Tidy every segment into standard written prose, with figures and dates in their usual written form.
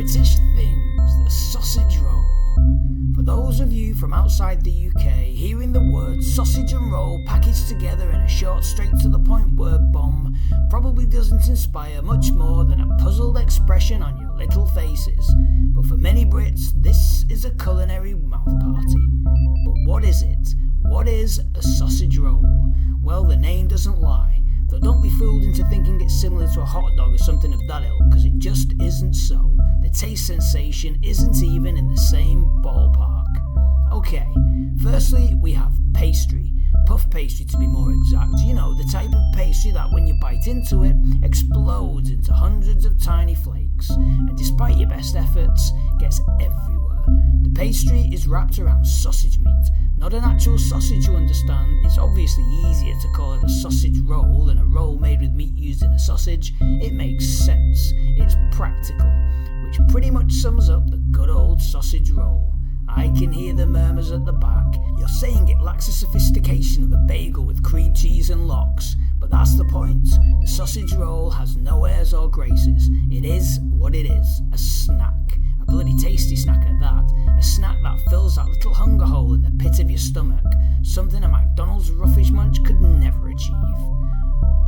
British things, the sausage roll. For those of you from outside the UK, hearing the word sausage and roll packaged together in a short, straight-to-the-point word bomb probably doesn't inspire much more than a puzzled expression on your little faces. But for many Brits, this is a culinary mouth party. But what is it? What is a sausage roll? Well, the name doesn't lie. Though don't be fooled into thinking it's similar to a hot dog or something of that ilk, because it just isn't so. The taste sensation isn't even in the same ballpark. Okay, firstly we have pastry. Puff pastry to be more exact. You know, the type of pastry that when you bite into it, explodes into hundreds of tiny flakes, and despite your best efforts, gets everywhere. The pastry is wrapped around sausage meat. Not an actual sausage, you understand. It's obviously easier to call it a sausage roll than a roll made with meat used in a sausage. It makes sense. It's practical, which pretty much sums up the good old sausage roll. I can hear the murmurs at the back. You're saying it lacks the sophistication of a bagel with cream cheese and lox, but that's the point. The sausage roll has no airs or graces. It is what it is, a snack. A bloody tasty snack at that. A snack that fills that little hunger hole in the pit of your stomach. Something a McDonald's roughage munch could never achieve.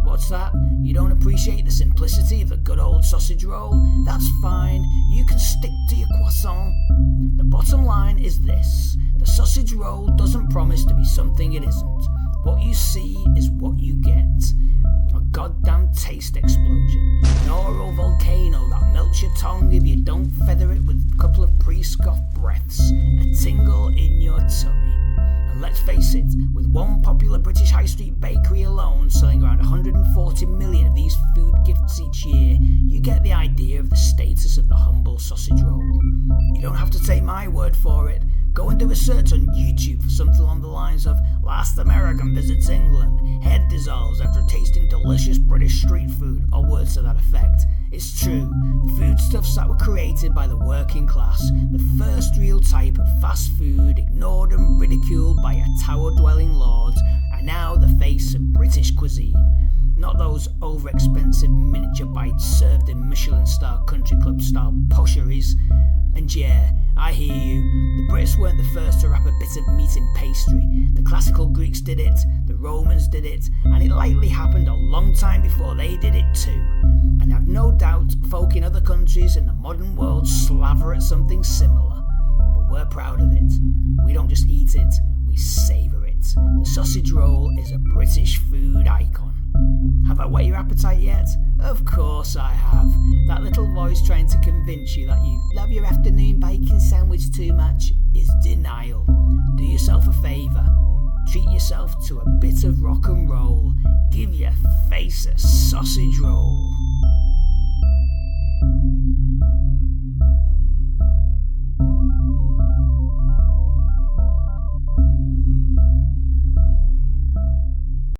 What's that? You don't appreciate the simplicity of the good old sausage roll? That's fine. You can stick to your croissant. The bottom line is this. The sausage roll doesn't promise to be something it isn't. What you see is what you get. A goddamn taste explosion. An oral volcano that melts your tongue if you don't feather it with a couple of pre-scoffed breaths. A tingle in your tummy. And let's face it, with one popular British high street bakery alone selling around 140 million of these food gifts each year, you get the idea of the status of the humble sausage roll. You don't have to take my word for it. Go and do a search on YouTube for something along the lines of "Last American visits England, head dissolves after tasting delicious British street food," or words to that effect. It's true, the foodstuffs that were created by the working class, the first real type of fast food ignored and ridiculed by your tower-dwelling lords, are now the face of British cuisine. Not those over-expensive miniature bites served in Michelin-star country club-style posheries. And yeah, I hear you, the Brits weren't the first to wrap a bit of meat in pastry. The classical Greeks did it, the Romans did it, and it likely happened a long time before they did it too. And I've no doubt folk in other countries in the modern world slaver at something similar. But we're proud of it. We don't just eat it, we savour it. The sausage roll is a British food icon. Have I whet your appetite yet? Of course I have. That little voice trying to convince you that you love your afternoon bacon sandwich too much is denial. Do yourself a favour. Treat yourself to a bit of rock and roll. Give your face a sausage roll.